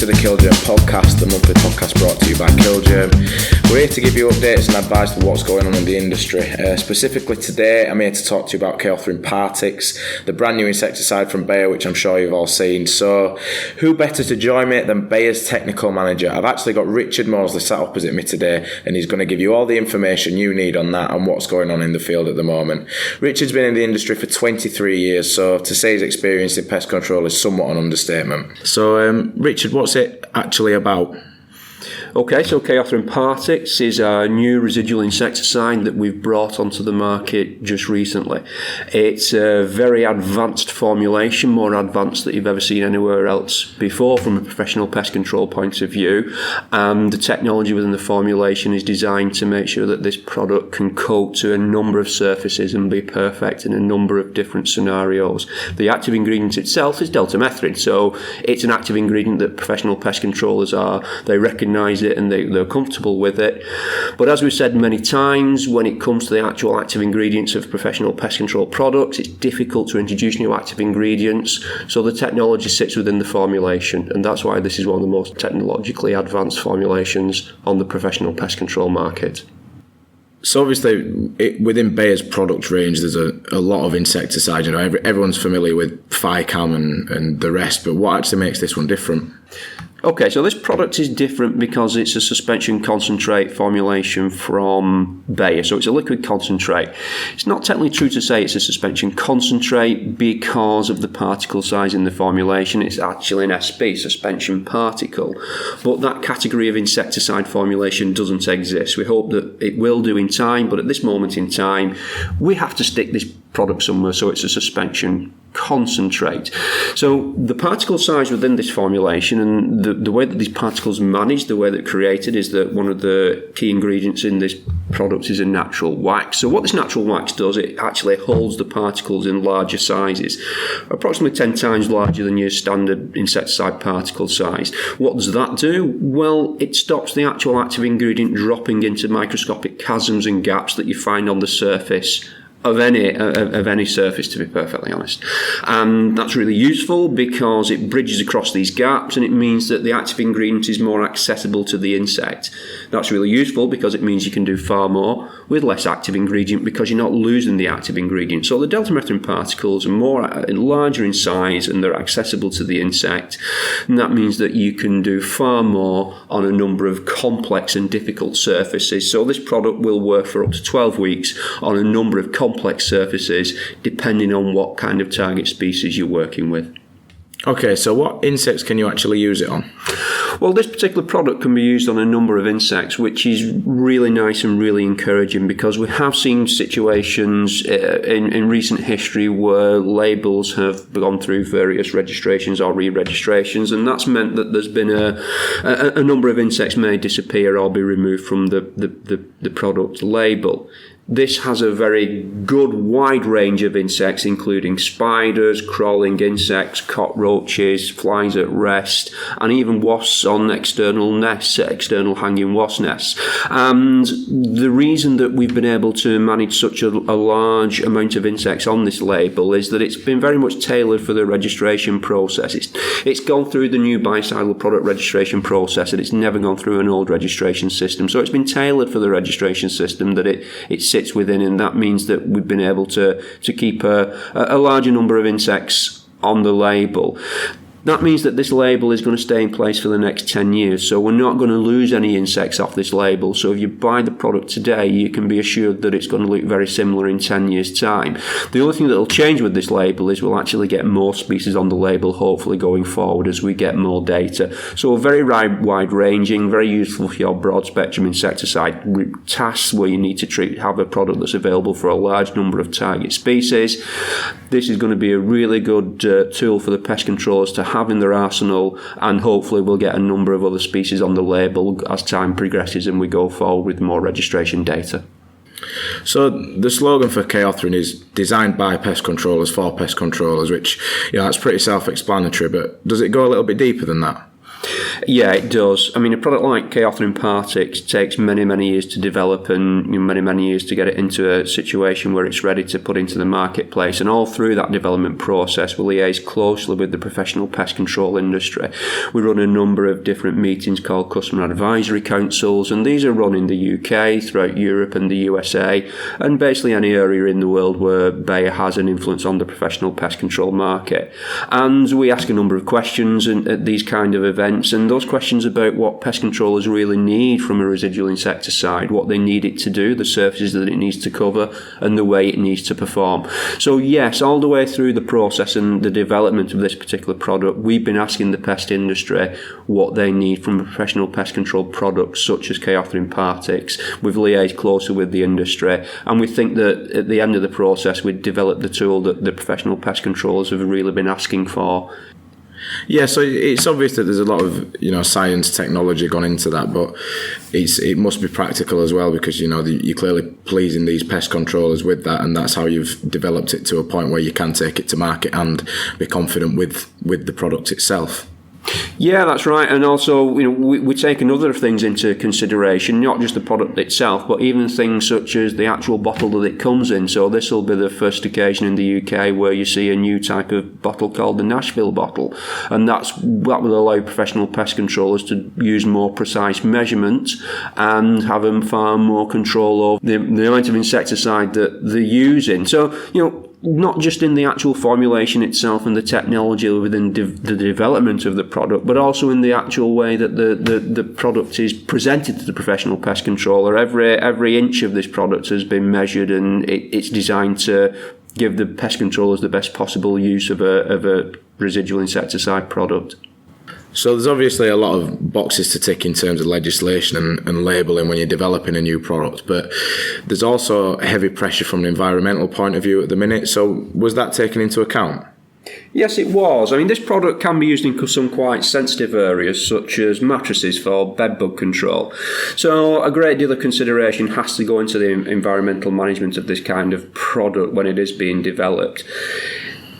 the Killgerm podcast, the monthly podcast brought to you by Killgerm. We're here to give you updates and advice on what's going on in the industry. Specifically today, I'm here to talk to you about K-Othrine Partix, the brand new insecticide from Bayer, which I'm sure you've all seen. So, who better to join me than Bayer's technical manager? I've actually got Richard Moseley sat opposite me today, and he's going to give you all the information you need on that and what's going on in the field at the moment. Richard's been in the industry for 23 years, so to say he's experienced in pest control is somewhat an understatement. So, Richard, what's it actually about? Okay, so K-Othrine Partix is a new residual insecticide that we've brought onto the market just recently. It's a very advanced formulation, more advanced than you've ever seen anywhere else before from a professional pest control point of view. And the technology within the formulation is designed to make sure that this product can coat to a number of surfaces and be perfect in a number of different scenarios. The active ingredient itself is deltamethrin, so it's an active ingredient that professional pest controllers they recognise it and they're comfortable with it. But as we've said many times, when it comes to the actual active ingredients of professional pest control products, it's difficult to introduce new active ingredients, so the technology sits within the formulation, and that's why this is one of the most technologically advanced formulations on the professional pest control market. So obviously, within Bayer's product range, there's a lot of insecticides. You know, everyone's familiar with Ficam and the rest, but what actually makes this one different? Okay, so this product is different because it's a suspension concentrate formulation from Bayer, so it's a liquid concentrate. It's not technically true to say it's a suspension concentrate because of the particle size in the formulation. It's actually an SP, suspension particle, but that category of insecticide formulation doesn't exist. We hope that it will do in time, but at this moment in time, we have to stick this product somewhere, so it's a suspension concentrate. So the particle size within this formulation and the way that these particles managed, the way they're created, is that one of the key ingredients in this product is a natural wax. So what this natural wax does, it actually holds the particles in larger sizes, approximately 10 times larger than your standard insecticide particle size. What does that do? Well, it stops the actual active ingredient dropping into microscopic chasms and gaps that you find on the surface of any surface, to be perfectly honest. And that's really useful because it bridges across these gaps and it means that the active ingredient is more accessible to the insect. That's really useful because it means you can do far more with less active ingredient because you're not losing the active ingredient. So the deltamethrin particles are larger in size and they're accessible to the insect, and that means that you can do far more on a number of complex and difficult surfaces. So this product will work for up to 12 weeks on a number of complex surfaces depending on what kind of target species you're working with. Okay, so what insects can you actually use it on? Well, this particular product can be used on a number of insects, which is really nice and really encouraging because we have seen situations in recent history where labels have gone through various registrations or re-registrations, and that's meant that there's been a number of insects may disappear or be removed from the product label. This has a very good wide range of insects, including spiders, crawling insects, cockroaches, flies at rest, and even wasps on external nests, external hanging wasp nests. And the reason that we've been able to manage such a large amount of insects on this label is that it's been very much tailored for the registration process. It's gone through the new biocidal product registration process, and it's never gone through an old registration system. So it's been tailored for the registration system that it sits within, and that means that we've been able to keep a larger number of insects on the label. That means that this label is going to stay in place for the next 10 years, so we're not going to lose any insects off this label. So if you buy the product today, you can be assured that it's going to look very similar in 10 years' time. The only thing that will change with this label is we'll actually get more species on the label, hopefully going forward as we get more data. So a very wide-ranging, very useful for your broad-spectrum insecticide tasks where you need to have a product that's available for a large number of target species. This is going to be a really good tool for the pest controllers to have in their arsenal, and hopefully we'll get a number of other species on the label as time progresses and we go forward with more registration data. So the slogan for K-Othrine is designed by pest controllers for pest controllers, which, that's pretty self-explanatory, but does it go a little bit deeper than that? Yeah, it does. I mean, a product like K-Othrine Partix takes many, many years to develop and many, many years to get it into a situation where it's ready to put into the marketplace. And all through that development process, we liaise closely with the professional pest control industry. We run a number of different meetings called customer advisory councils, and these are run in the UK, throughout Europe and the USA, and basically any area in the world where Bayer has an influence on the professional pest control market. And we ask a number of questions at these kind of events, and those questions about what pest controllers really need from a residual insecticide, what they need it to do, the surfaces that it needs to cover, and the way it needs to perform. So yes, all the way through the process and the development of this particular product, we've been asking the pest industry what they need from a professional pest control product such as K-Othrine Partix. We've liaised closer with the industry, and we think that at the end of the process we've developed the tool that the professional pest controllers have really been asking for. Yeah, so it's obvious that there's a lot of science, technology gone into that, but it must be practical as well, because you're clearly pleasing these pest controllers with that, and that's how you've developed it to a point where you can take it to market and be confident with the product itself. Yeah, that's right. And also, we take another things into consideration, not just the product itself, but even things such as the actual bottle that it comes in. So this will be the first occasion in the UK where you see a new type of bottle called the Nashville bottle. And that will allow professional pest controllers to use more precise measurements and have them far more control over the amount of insecticide that they're using. So, not just in the actual formulation itself and the technology within the development of the product, but also in the actual way that the product is presented to the professional pest controller. Every inch of this product has been measured, and it's designed to give the pest controllers the best possible use of a residual insecticide product. So there's obviously a lot of boxes to tick in terms of legislation and labelling when you're developing a new product, but there's also heavy pressure from an environmental point of view at the minute. So was that taken into account? Yes, it was. I mean, this product can be used in some quite sensitive areas, such as mattresses for bedbug control. So a great deal of consideration has to go into the environmental management of this kind of product when it is being developed.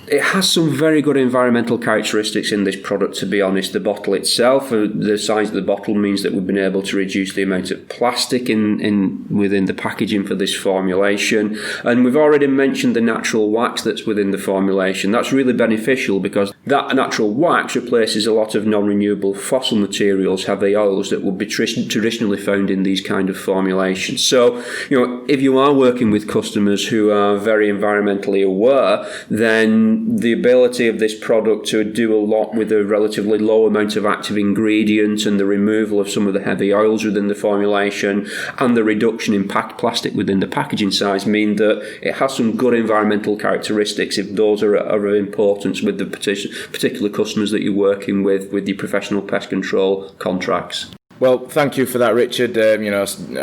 It has some very good environmental characteristics in this product, to be honest. The bottle itself, the size of the bottle means that we've been able to reduce the amount of plastic within the packaging for this formulation. And we've already mentioned the natural wax that's within the formulation. That's really beneficial because that natural wax replaces a lot of non-renewable fossil materials, heavy oils that would be traditionally found in these kind of formulations. So, if you are working with customers who are very environmentally aware, then the ability of this product to do a lot with a relatively low amount of active ingredient and the removal of some of the heavy oils within the formulation and the reduction in plastic within the packaging size mean that it has some good environmental characteristics if those are of importance with the particular customers that you're working with your professional pest control contracts. Well, thank you for that, Richard. I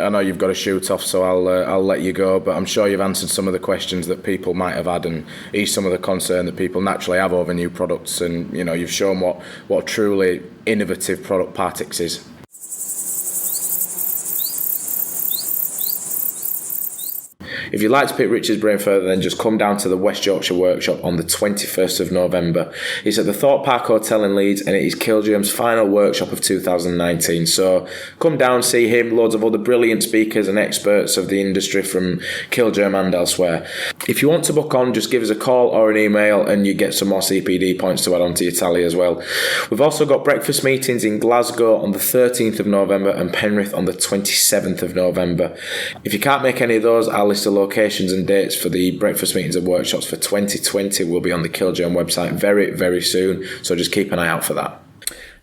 know you've got to shoot off, so I'll let you go. But I'm sure you've answered some of the questions that people might have had, and eased some of the concern that people naturally have over new products. And you've shown what a truly innovative product Partix is. If you'd like to pick Richard's brain further, then just come down to the West Yorkshire Workshop on the 21st of November. It's at the Thorpe Park Hotel in Leeds, and it is Killgerm's final workshop of 2019. So come down, see him, loads of other brilliant speakers and experts of the industry from Killgerm and elsewhere. If you want to book on, just give us a call or an email and you get some more CPD points to add onto your tally as well. We've also got breakfast meetings in Glasgow on the 13th of November and Penrith on the 27th of November. If you can't make any of those, I'll list the locations and dates for the breakfast meetings and workshops for 2020 will be on the Killgerm website very, very soon, so just keep an eye out for that.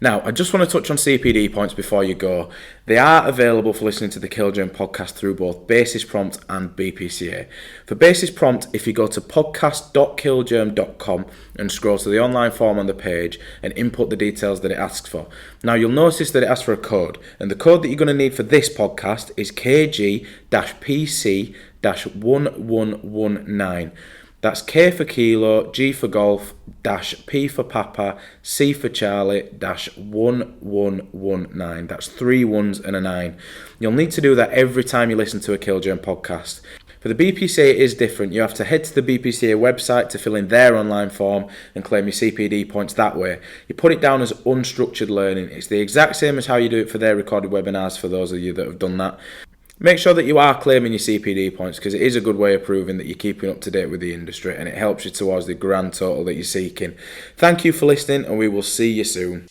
Now, I just want to touch on CPD points before you go. They are available for listening to the Killgerm podcast through both Basis Prompt and BPCA. For Basis Prompt, if you go to podcast.killgerm.com and scroll to the online form on the page and input the details that it asks for. Now, you'll notice that it asks for a code, and the code that you're going to need for this podcast is KG-PC-1119. That's K for Kilo, G for Golf, P for Papa, C for Charlie, 1119. That's 3 1s and a 9. You'll need to do that every time you listen to a Killgerm podcast. For the BPCA, it is different. You have to head to the BPCA website to fill in their online form and claim your CPD points that way. You put it down as unstructured learning. It's the exact same as how you do it for their recorded webinars, for those of you that have done that. Make sure that you are claiming your CPD points, because it is a good way of proving that you're keeping up to date with the industry, and it helps you towards the grand total that you're seeking. Thank you for listening, and we will see you soon.